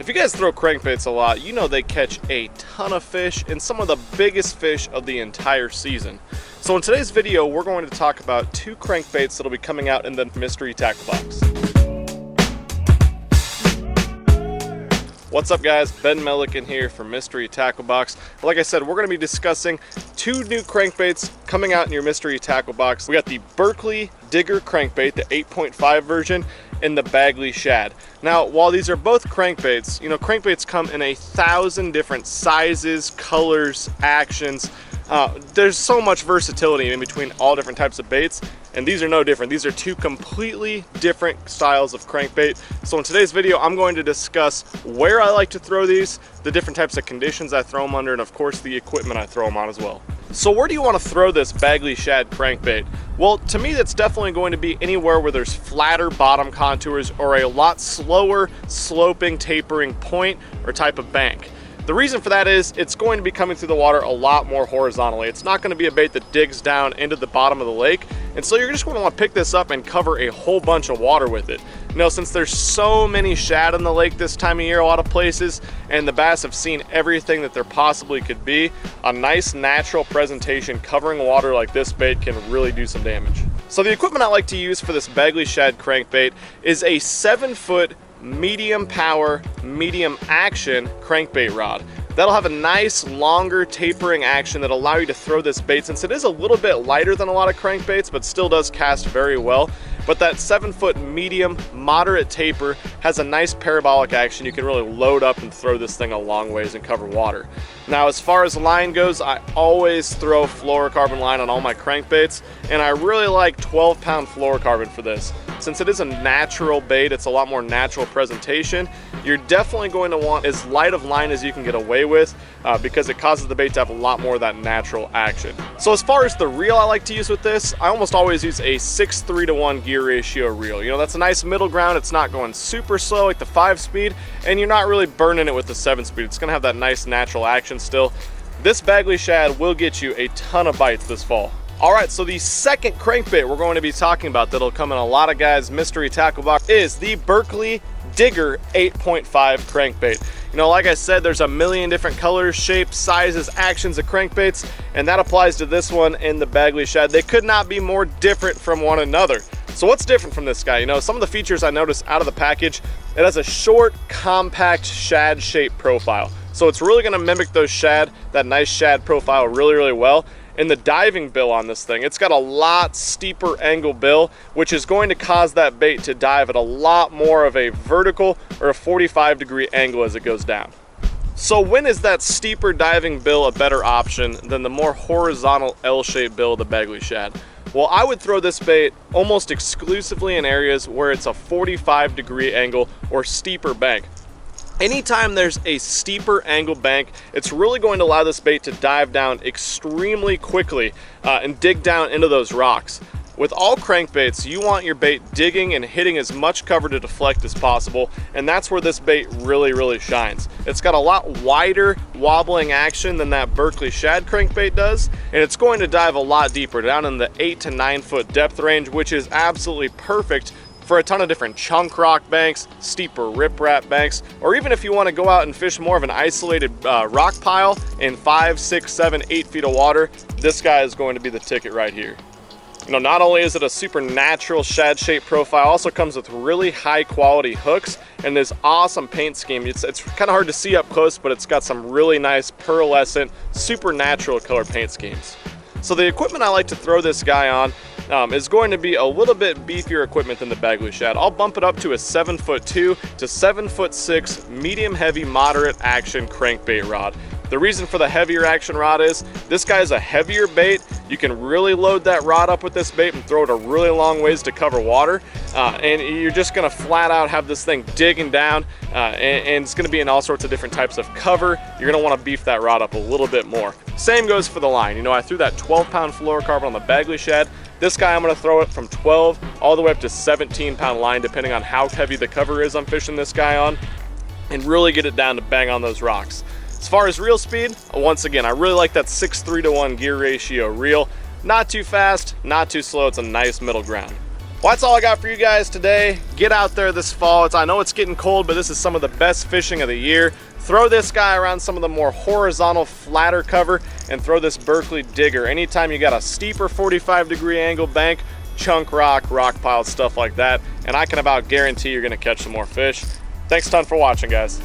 If you guys throw crankbaits a lot, you know they catch a ton of fish and some of the biggest fish of the entire season. So in today's video, we're going to talk about 2 crankbaits that'll be coming out in the mystery tackle box. What's up guys, Ben Milliken here from Mystery Tackle Box. Like I said, we're going to be discussing 2 new crankbaits coming out in your Mystery Tackle Box. We got the Berkley Digger crankbait, the 8.5 version, and the Bagley Shad. Now, while these are both crankbaits, you know, crankbaits come in 1,000 different sizes, colors, actions. There's so much versatility in between all different types of baits, and these are no different. These are 2 completely different styles of crankbait. So in today's video, I'm going to discuss where I like to throw these, the different types of conditions I throw them under, and of course the equipment I throw them on as well. So where do you want to throw this Bagley Shad crankbait? Well, to me, that's definitely going to be anywhere where there's flatter bottom contours or a lot slower sloping tapering point or type of bank. The reason for that is it's going to be coming through the water a lot more horizontally. It's not going to be a bait that digs down into the bottom of the lake. And so you're just going to want to pick this up and cover a whole bunch of water with it. You know, since there's so many shad in the lake this time of year, a lot of places, and the bass have seen everything that there possibly could be, a nice natural presentation covering water like this bait can really do some damage. So the equipment I like to use for this Bagley Shad crankbait is a 7-foot medium power, medium action crankbait rod. That'll have a nice longer tapering action that'll allow you to throw this bait, since it is a little bit lighter than a lot of crankbaits but still does cast very well. But that 7-foot medium moderate taper has a nice parabolic action. You can really load up and throw this thing a long ways and cover water. Now, as far as line goes, I always throw fluorocarbon line on all my crankbaits, and I really like 12-pound fluorocarbon for this. Since it is a natural bait, it's a lot more natural presentation. You're definitely going to want as light of line as you can get away with because it causes the bait to have a lot more of that natural action. So as far as the reel I like to use with this, I almost always use a 6:3:1 gear ratio reel. You know, that's a nice middle ground. It's not going super slow like the 5-speed, and you're not really burning it with the 7-speed. It's going to have that nice natural action still. This Bagley Shad will get you a ton of bites this fall. Alright, so the second crankbait we're going to be talking about that'll come in a lot of guys' mystery tackle box is the Berkley Digger 8.5 crankbait. You know, like I said, there's a million different colors, shapes, sizes, actions of crankbaits, and that applies to this one in the Bagley Shad. They could not be more different from one another. So what's different from this guy? You know, some of the features I noticed out of the package, it has a short, compact shad shape profile. So it's really going to mimic those shad, that nice shad profile really well. In the diving bill on this thing, it's got a lot steeper angle bill, which is going to cause that bait to dive at a lot more of a vertical or a 45-degree angle as it goes down. So when is that steeper diving bill a better option than the more horizontal L-shaped bill of the Bagley Shad? Well, I would throw this bait almost exclusively in areas where it's a 45-degree angle or steeper bank. Anytime there's a steeper angle bank, it's really going to allow this bait to dive down extremely quickly and dig down into those rocks. With all crankbaits, you want your bait digging and hitting as much cover to deflect as possible, and that's where this bait really shines. It's got a lot wider wobbling action than that Berkley Shad crankbait does, and it's going to dive a lot deeper, down in the 8 to 9 foot depth range, which is absolutely perfect for a ton of different chunk rock banks, steeper riprap banks, or even if you want to go out and fish more of an isolated rock pile in 5, 6, 7, 8 feet of water, this guy is going to be the ticket right here. You know, not only is it a super natural shad shape profile, also comes with really high quality hooks and this awesome paint scheme. It's kind of hard to see up close, but it's got some really nice pearlescent, super natural color paint schemes. So the equipment I like to throw this guy on is going to be a little bit beefier equipment than the Bagley Shad. I'll bump it up to a 7'2" to 7'6" medium heavy moderate action crankbait rod. The reason for the heavier action rod is this guy's a heavier bait. You can really load that rod up with this bait and throw it a really long ways to cover water, and you're just gonna flat out have this thing digging down, and it's gonna be in all sorts of different types of cover. You're gonna wanna beef that rod up a little bit more. Same goes for the line. You know, I threw that 12-pound fluorocarbon on the Bagley Shad. This guy, I'm gonna throw it from 12 all the way up to 17-pound line, depending on how heavy the cover is I'm fishing this guy on, and really get it down to bang on those rocks. As far as reel speed, once again, I really like that 6:3:1 gear ratio reel. Not too fast, not too slow, it's a nice middle ground. Well, that's all I got for you guys today. Get out there this fall. I know it's getting cold, but this is some of the best fishing of the year. Throw this guy around some of the more horizontal, flatter cover, and throw this Berkley digger. Anytime you got a steeper 45-degree angle bank, chunk rock, rock pile, stuff like that, and I can about guarantee you're gonna catch some more fish. Thanks a ton for watching, guys.